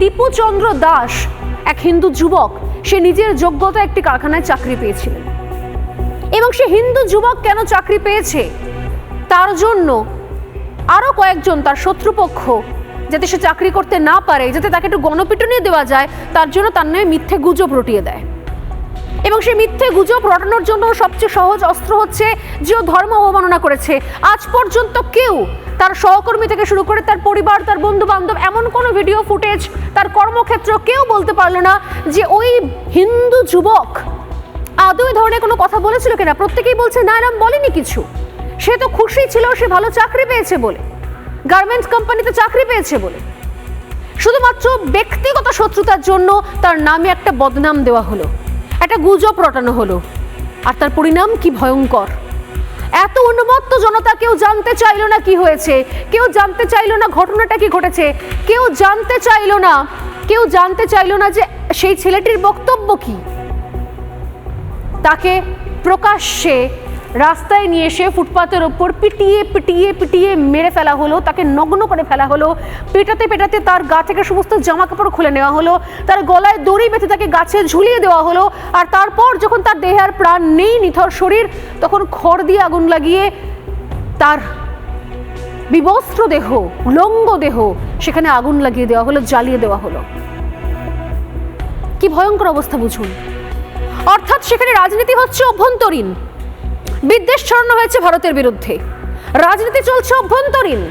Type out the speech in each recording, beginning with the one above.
দীপু চন্দ্র দাস, এক হিন্দু যুবক, সে নিজের যোগ্যতা একটি কারখানায় চাকরি পেয়েছিলেন এবং সে হিন্দু যুবক কেন চাকরি পেয়েছে তার জন্য আরো কয়েকজন তার শত্রুপক্ষ যাতে সে চাকরি করতে না পারে, যাতে তাকে একটু গণপিটুনি দেওয়া যায়, তার জন্য তার নামে মিথ্যে গুজব রটিয়ে দেয়। এবং সেই মিথ্যে গুজব রটানোর জন্য সবচেয়ে সহজ অস্ত্র হচ্ছে যে ও ধর্ম অবমাননা করেছে। আজ পর্যন্ত কেউ, তার সহকর্মী থেকে শুরু করে তার পরিবার, তার বন্ধু বান্ধব, এমন কোনো ভিডিও ফুটেজ, তার কর্মক্ষেত্র কেউ বলতে পারলো না যে ওই হিন্দু যুবক আদৌ এই ধরনের কোনো কথা বলেছিল কিনা। প্রত্যেকেই বলছে না, এরকম বলেনি কিছু, সে তো খুশি ছিল সে ভালো চাকরি পেয়েছে বলে, গার্মেন্টস কোম্পানিতে চাকরি পেয়েছে বলে। শুধুমাত্র ব্যক্তিগত শত্রুতার জন্য তার নামে একটা বদনাম দেওয়া হলো, একটা গুজব রটানো হলো, আর তার পরিণাম কি ভয়ঙ্কর। এত উন্মত্ত জনতা, কেউ জানতে চাইলো না কি হয়েছে, কেউ জানতে চাইলো না ঘটনাটা কি ঘটেছে, কেউ জানতে চাইলো না যে সেই ছেলেটির বক্তব্য কি। তাকে প্রকাশ্যে রাস্তায় নিয়ে এসে ফুটপাতের ওপর পিটিয়ে পিটিয়ে পিটিয়ে মেরে ফেলা হলো, তাকে নগ্ন করে ফেলা হলো, পেটাতে পেটাতে তার গা থেকে সমস্ত জামা কাপড় খুলে নেওয়া হলো, তার গলায় দড়ি বেঁধে তাকে গাছে ঝুলিয়ে দেওয়া হলো, আর তারপর যখন তার দেহে আর প্রাণ নেই, নিথর শরীর, তখন খড় দিয়ে আগুন লাগিয়ে তার বিবস্ত্র দেহ, উলঙ্গ দেহ সেখানে আগুন লাগিয়ে দেওয়া হলো, জ্বালিয়ে দেওয়া হলো। কি ভয়ঙ্কর অবস্থা বুঝুন। অর্থাৎ সেখানে রাজনীতি হচ্ছে অভ্যন্তরীণ, বিদ্বেষ ছড়ানো হয়েছে ভারতের বিরুদ্ধে, রাজনীতি চলছে অভ্যন্তরীণ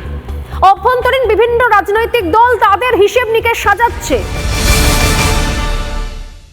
বিভিন্ন রাজনৈতিক দল তাদের হিসেব নিকেশ সাজাচ্ছে।